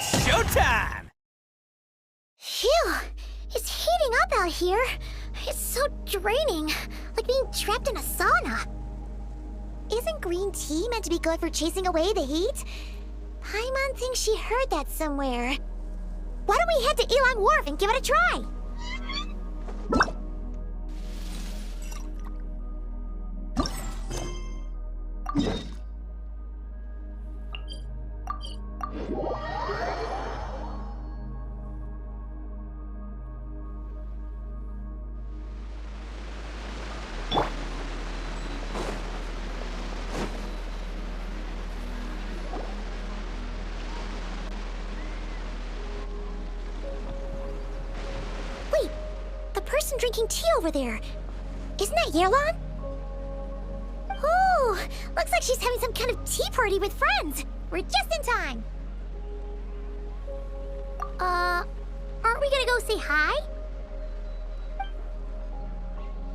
It's showtime! Phew! It's heating up out here. It's so draining, like being trapped in a sauna. Isn't green tea meant to be good for chasing away the heat? Paimon thinks she heard that somewhere. Why don't we head to Elon Wharf and give it a try? Wait, the person drinking tea over there, isn't that Yerlon? Ooh, looks like she's having some kind of tea party with friends. We're just in time. Aren't we gonna go say hi?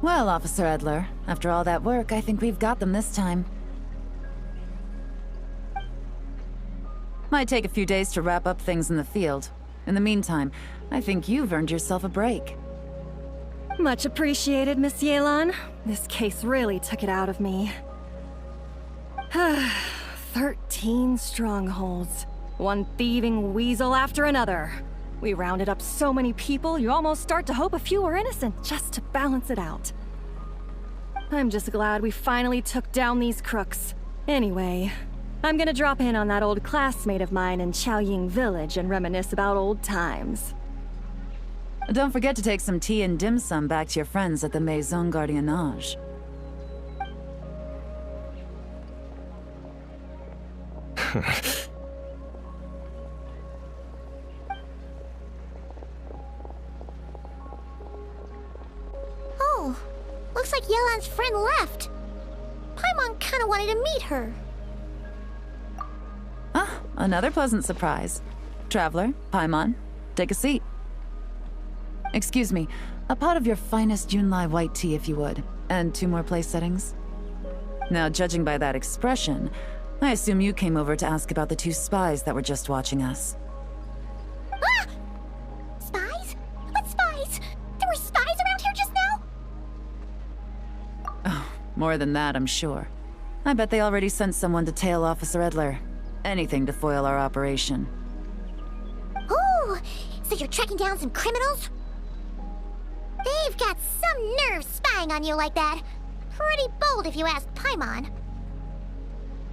Well, Officer Edler, after all that work, I think we've got them this time. Might take a few days to wrap up things in the field. In the meantime, I think you've earned yourself a break. Much appreciated, Miss Yelan. This case really took it out of me. 13 strongholds. One thieving weasel after another. We rounded up so many people, you almost start to hope a few were innocent, just to balance it out. I'm just glad we finally took down these crooks. Anyway, I'm gonna drop in on that old classmate of mine in Chaoying Village and reminisce about old times. Don't forget to take some tea and dim sum back to your friends at the Maison Gardiennage. Oh, looks like Yelan's friend left. Paimon kinda wanted to meet her. Ah, another pleasant surprise. Traveler, Paimon, take a seat. Excuse me, a pot of your finest Yunlai white tea if you would, and 2 more place settings. Now, judging by that expression, I assume you came over to ask about the 2 spies that were just watching us. Ah! Spies? What spies? There were spies around here just now? Oh, more than that, I'm sure. I bet they already sent someone to tail Officer Edler. Anything to foil our operation. Oh, so you're tracking down some criminals? They've got some nerve spying on you like that. Pretty bold if you ask Paimon.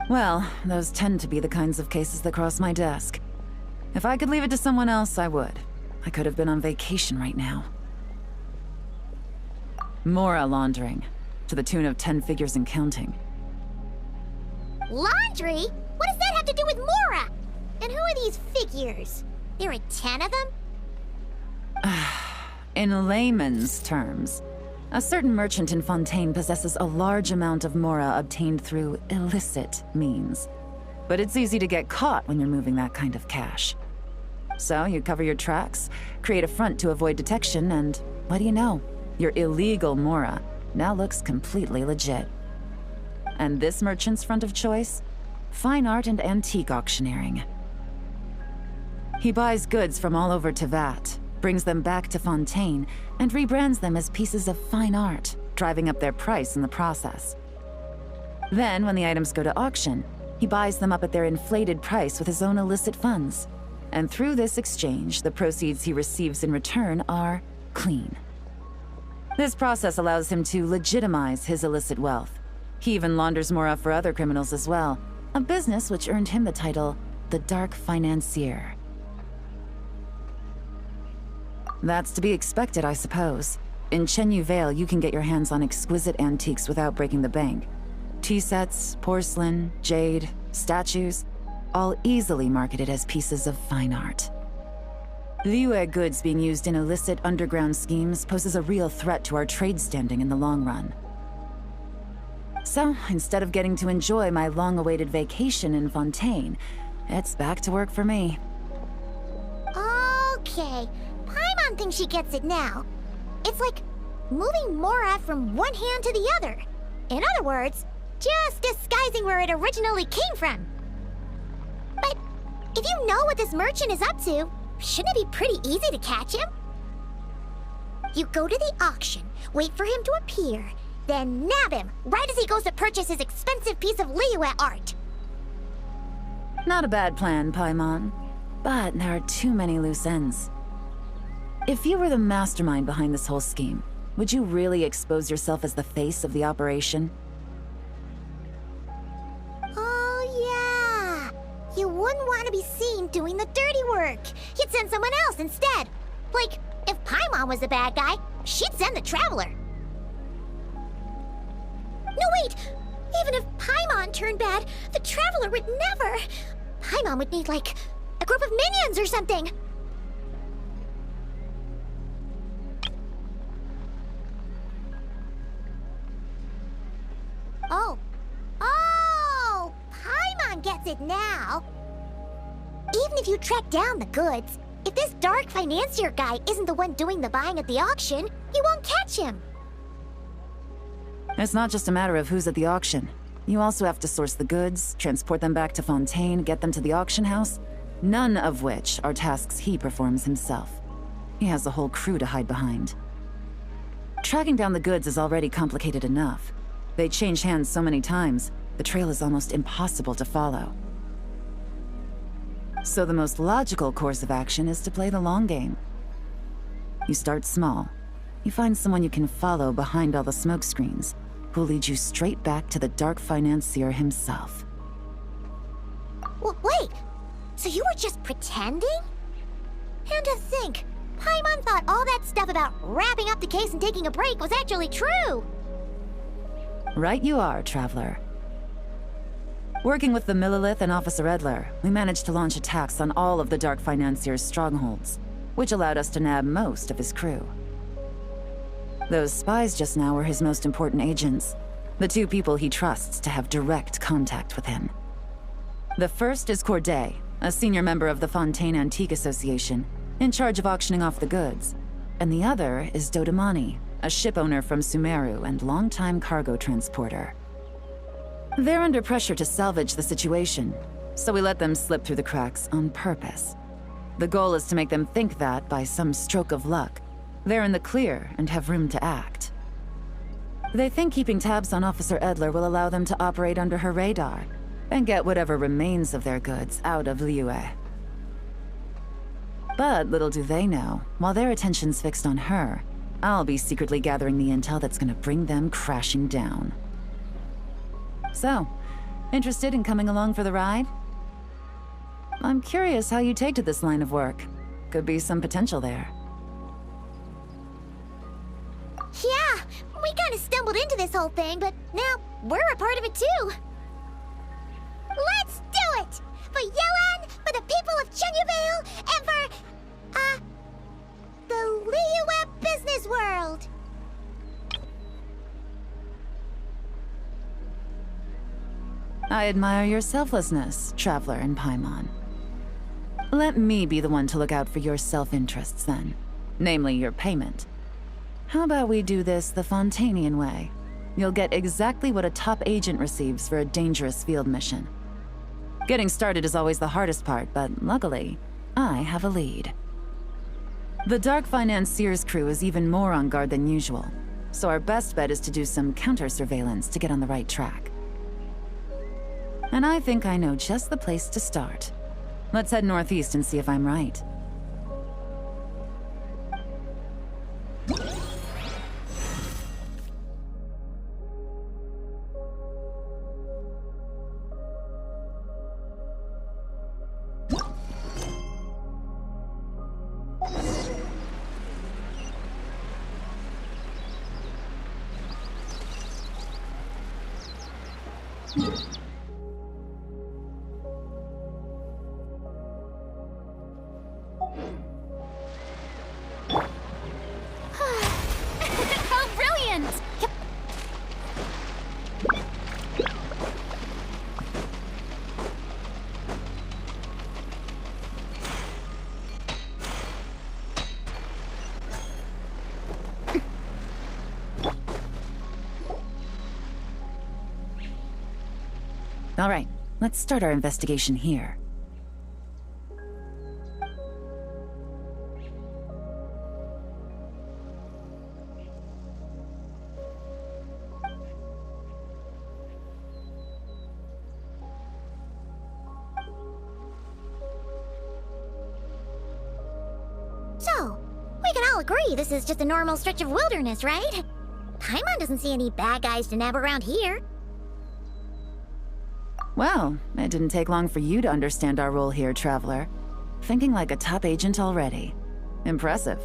Well, those tend to be the kinds of cases that cross my desk. If I could leave it to someone else, I would. I could have been on vacation right now. Mora laundering, to the tune of 10 figures and counting. Laundry? What does that have to do with Mora? And who are these figures? There are 10 of them? In layman's terms, a certain merchant in Fontaine possesses a large amount of Mora obtained through illicit means. But it's easy to get caught when you're moving that kind of cash. So you cover your tracks, create a front to avoid detection, and what do you know? Your illegal Mora now looks completely legit. And this merchant's front of choice? Fine art and antique auctioneering. He buys goods from all over Tevat, brings them back to Fontaine, and rebrands them as pieces of fine art, driving up their price in the process. Then, when the items go to auction, he buys them up at their inflated price with his own illicit funds. And through this exchange, the proceeds he receives in return are clean. This process allows him to legitimize his illicit wealth. He even launders Mora for other criminals as well, a business which earned him the title, the Dark Financier. That's to be expected, I suppose. In Chenyu Vale, you can get your hands on exquisite antiques without breaking the bank. Tea sets, porcelain, jade, statues, all easily marketed as pieces of fine art. Liyue goods being used in illicit underground schemes poses a real threat to our trade standing in the long run. So, instead of getting to enjoy my long-awaited vacation in Fontaine, it's back to work for me. Okay, Paimon thinks she gets it now. It's like moving Mora from one hand to the other. In other words, just disguising where it originally came from. But If you know what this merchant is up to, shouldn't it be pretty easy to catch him? You go to the auction, wait for him to appear, then nab him right as he goes to purchase his expensive piece of Liyue art. Not a bad plan, Paimon. But there are too many loose ends. If you were the mastermind behind this whole scheme, would you really expose yourself as the face of the operation? Oh, yeah. You wouldn't want to be seen doing the dirty work. You'd send someone else instead. Like, if Paimon was the bad guy, she'd send the Traveler. No, wait! Even if Paimon turned bad, the Traveler would never. Paimon would need, like, a group of minions or something. Oh, Paimon gets it now. Even if you track down the goods, if this dark financier guy isn't the one doing the buying at the auction, you won't catch him. It's not just a matter of who's at the auction. You also have to source the goods, transport them back to Fontaine, get them to the auction house, none of which are tasks he performs himself. He has a whole crew to hide behind. Tracking down the goods is already complicated enough. They change hands so many times, the trail is almost impossible to follow. So the most logical course of action is to play the long game. You start small. You find someone you can follow behind all the smokescreens, who'll lead you straight back to the dark financier himself. Wait, so you were just pretending? And to think, Paimon thought all that stuff about wrapping up the case and taking a break was actually true! Right you are, Traveler. Working with the Millilith and Officer Edler, we managed to launch attacks on all of the Dark Financier's strongholds, which allowed us to nab most of his crew. Those spies just now were his most important agents, the two people he trusts to have direct contact with him. The first is Corday, a senior member of the Fontaine Antique Association, in charge of auctioning off the goods, and the other is Dodamani, a ship owner from Sumeru and longtime cargo transporter. They're under pressure to salvage the situation, so we let them slip through the cracks on purpose. The goal is to make them think that, by some stroke of luck, they're in the clear and have room to act. They think keeping tabs on Officer Edler will allow them to operate under her radar and get whatever remains of their goods out of Liyue. But little do they know, while their attention's fixed on her, I'll be secretly gathering the intel that's gonna bring them crashing down. So, interested in coming along for the ride? I'm curious how you take to this line of work. Could be some potential there. Yeah, we kind of stumbled into this whole thing, but now we're a part of it too. Let's do it! For Yuan, for the people of Chenyavale, and for, the Liyue business world! I admire your selflessness, Traveler and Paimon. Let me be the one to look out for your self-interests then, namely your payment. How about we do this the Fontainian way? You'll get exactly what a top agent receives for a dangerous field mission. Getting started is always the hardest part, but luckily, I have a lead. The Dark Financier's crew is even more on guard than usual, so our best bet is to do some counter-surveillance to get on the right track. And I think I know just the place to start. Let's head northeast and see if I'm right. How brilliant! Yep. All right, let's start our investigation here. all agree this is just a normal stretch of wilderness, right? Paimon doesn't see any bad guys to nab around here. Well, it didn't take long for you to understand our role here, Traveler. Thinking like a top agent already. Impressive.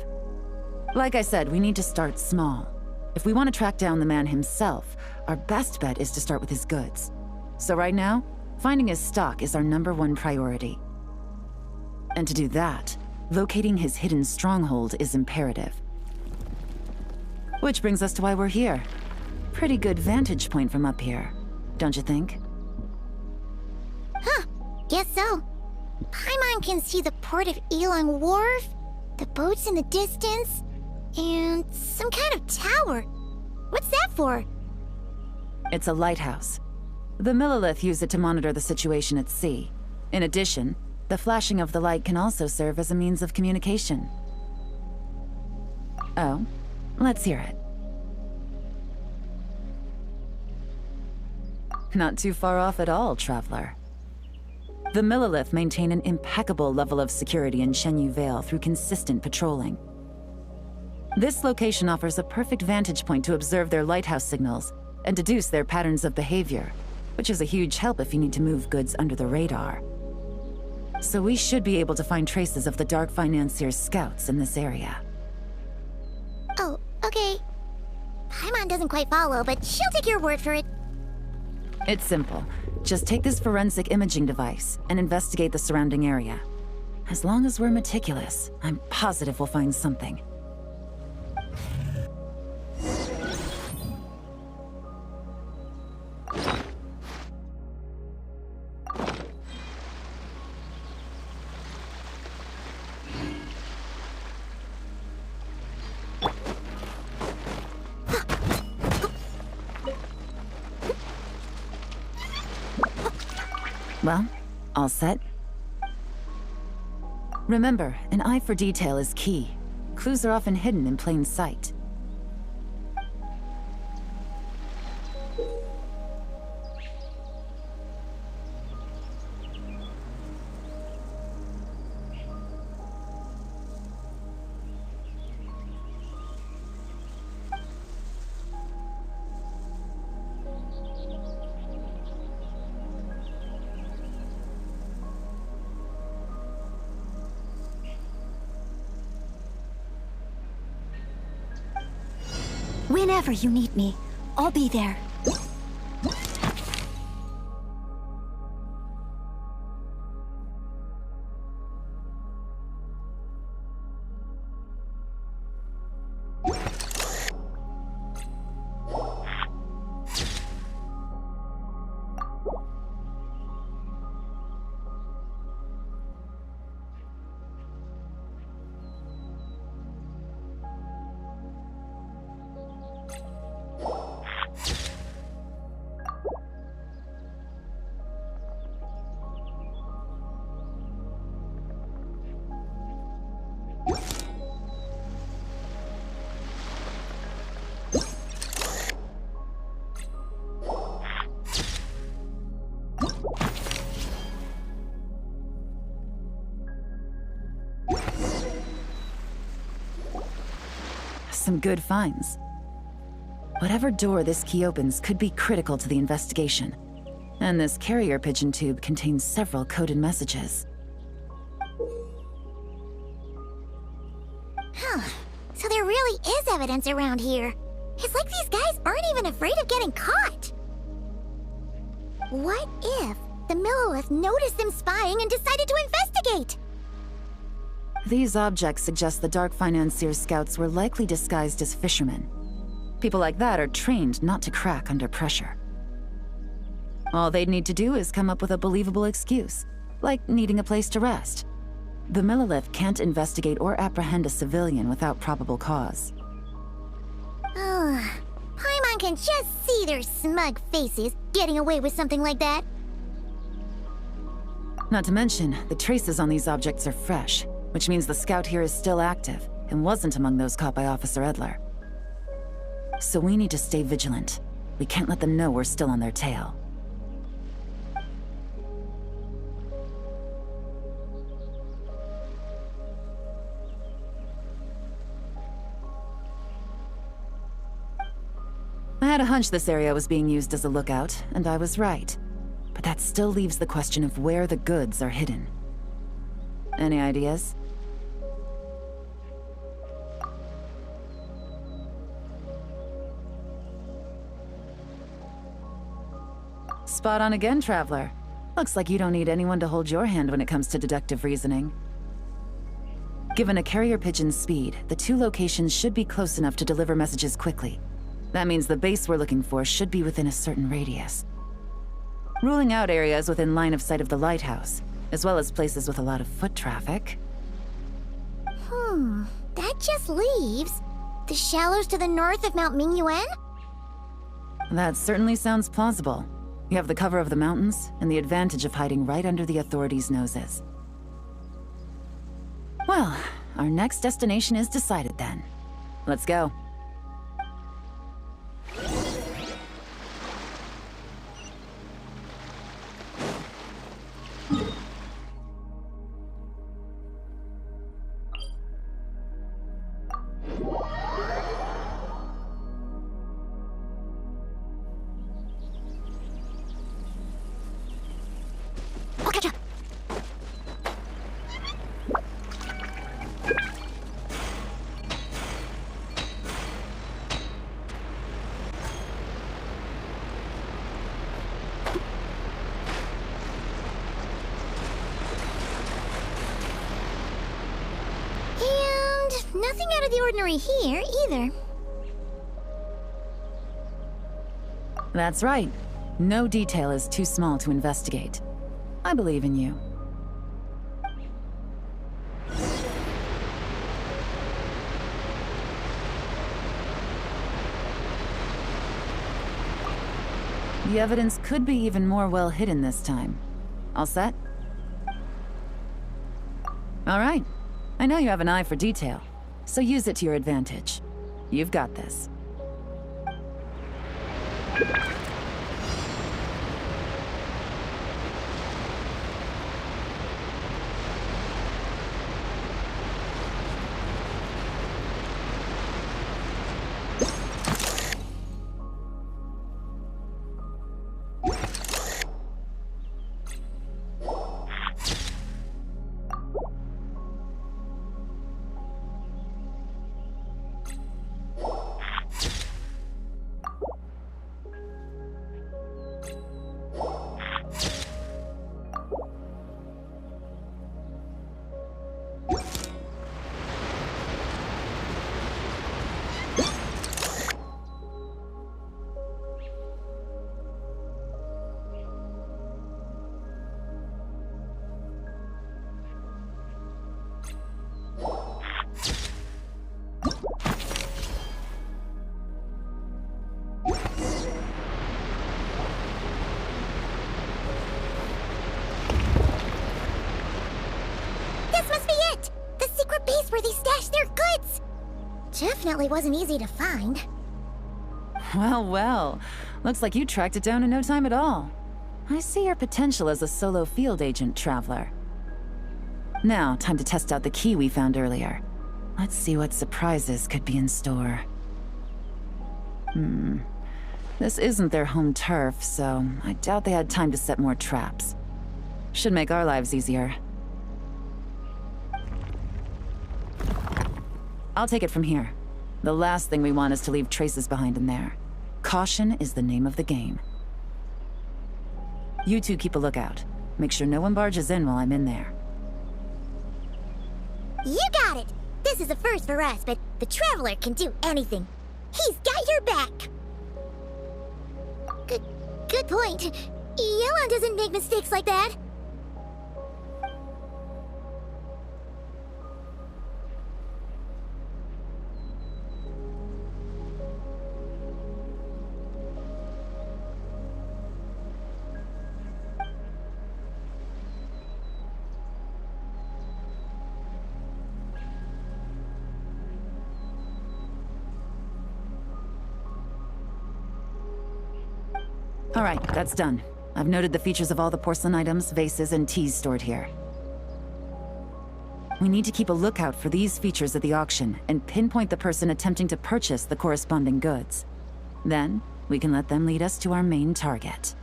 Like I said, we need to start small. If we want to track down the man himself, our best bet is to start with his goods. So right now, finding his stock is our #1 priority. And to do that, locating his hidden stronghold is imperative. Which brings us to why we're here. Pretty good vantage point from up here, don't you think? Huh, guess so. Paimon can see the port of Elong Wharf, the boats in the distance, and some kind of tower. What's that for? It's a lighthouse. The Millilith use it to monitor the situation at sea. In addition, the flashing of the light can also serve as a means of communication. Oh, let's hear it. Not too far off at all, Traveler. The Millilith maintain an impeccable level of security in Shenyu Vale through consistent patrolling. This location offers a perfect vantage point to observe their lighthouse signals and deduce their patterns of behavior, which is a huge help if you need to move goods under the radar. So we should be able to find traces of the Dark Financier's scouts in this area. Oh, okay. Paimon doesn't quite follow, but she'll take your word for it. It's simple. Just take this forensic imaging device and investigate the surrounding area. As long as we're meticulous, I'm positive we'll find something. Well, all set? Remember, an eye for detail is key. Clues are often hidden in plain sight. Whenever you need me, I'll be there. Some good finds. Whatever door this key opens could be critical to the investigation. And this carrier pigeon tube contains several coded messages. Huh. So there really is evidence around here. It's like these guys aren't even afraid of getting caught. What if the Millilith noticed them spying and decided to investigate? These objects suggest the Dark Financier's scouts were likely disguised as fishermen. People like that are trained not to crack under pressure. All they'd need to do is come up with a believable excuse, like needing a place to rest. The Millilith can't investigate or apprehend a civilian without probable cause. Ugh. Paimon can just see their smug faces getting away with something like that. Not to mention, the traces on these objects are fresh, which means the scout here is still active and wasn't among those caught by Officer Edler. So we need to stay vigilant. We can't let them know we're still on their tail. had a hunch this area was being used as a lookout, and I was right. But that still leaves the question of where the goods are hidden. Any ideas? Spot on again, Traveler. Looks like you don't need anyone to hold your hand when it comes to deductive reasoning. Given a carrier pigeon's speed, the two locations should be close enough to deliver messages quickly. That means the base we're looking for should be within a certain radius. Ruling out areas within line of sight of the lighthouse, as well as places with a lot of foot traffic. That just leaves the shallows to the north of Mount Mingyuan? That certainly sounds plausible. You have the cover of the mountains, and the advantage of hiding right under the authorities' noses. Well, our next destination is decided then. Let's go. Nothing out of the ordinary here, either. That's right. No detail is too small to investigate. I believe in you. The evidence could be even more well hidden this time. All set? All right. I know you have an eye for detail, so use it to your advantage. You've got this. Where they stashed their goods! Definitely wasn't easy to find. Well, well. Looks like you tracked it down in no time at all. I see your potential as a solo field agent, Traveler. Now, time to test out the key we found earlier. Let's see what surprises could be in store. This isn't their home turf, so I doubt they had time to set more traps. Should make our lives easier. I'll take it from here. The last thing we want is to leave traces behind in there. Caution is the name of the game. You two keep a lookout. Make sure no one barges in while I'm in there. You got it! This is a first for us, but the Traveler can do anything. He's got your back! Good point. Yellow doesn't make mistakes like that. All right, that's done. I've noted the features of all the porcelain items, vases, and teas stored here. We need to keep a lookout for these features at the auction and pinpoint the person attempting to purchase the corresponding goods. Then, we we can let them lead us to our main target.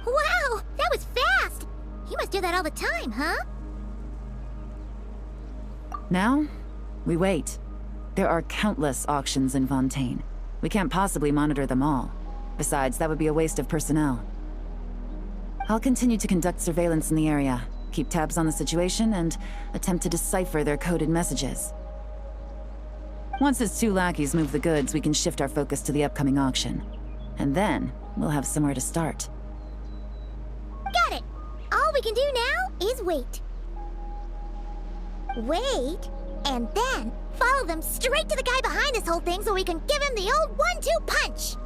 Wow, that was fast! You must do that all the time, huh? Now, we wait. There are countless auctions in Fontaine. We can't possibly monitor them all. Besides, that would be a waste of personnel. I'll continue to conduct surveillance in the area, keep tabs on the situation, and attempt to decipher their coded messages. Once his 2 lackeys move the goods, we can shift our focus to the upcoming auction. And then, we'll have somewhere to start. Got it! All we can do now is wait. Wait, and then follow them straight to the guy behind this whole thing so we can give him the old 1-2 punch!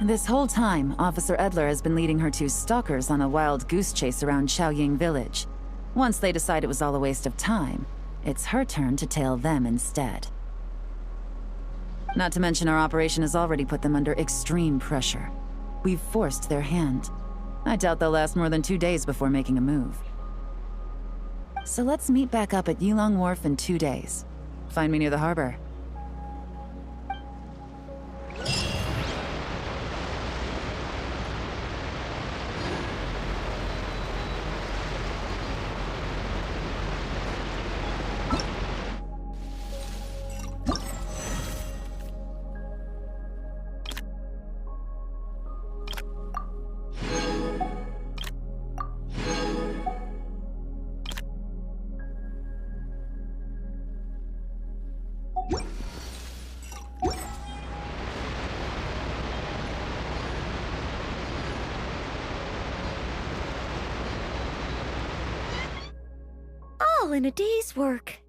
This whole time, Officer Edler has been leading her 2 stalkers on a wild goose chase around Xiaoying village. Once they decide it was all a waste of time, it's her turn to tail them instead. Not to mention our operation has already put them under extreme pressure. We've forced their hand. I doubt they'll last more than 2 days before making a move. So let's meet back up at Yilong Wharf in 2 days. Find me near the harbor. All in a day's work.